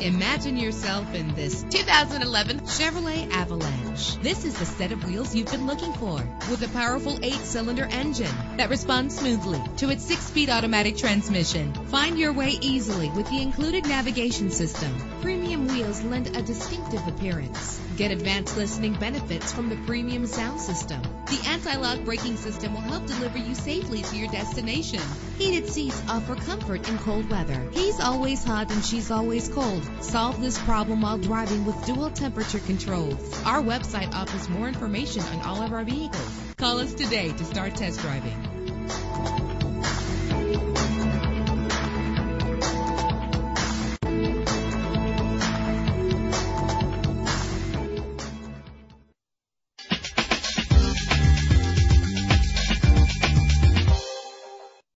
Imagine yourself in this 2011 Chevrolet Avalanche. This is the set of wheels you've been looking for, with a powerful 8-cylinder engine that responds smoothly to its 6-speed automatic transmission. Find your way easily with the included navigation system. Premium wheels lend a distinctive appearance. Get advanced listening benefits from the premium sound system. The anti-lock braking system will help deliver you safely to your destination. Heated seats offer comfort in cold weather. He's always hot and she's always cold. Solve this problem while driving with dual temperature controls. Our website offers more information on all of our vehicles. Call us today to start test driving.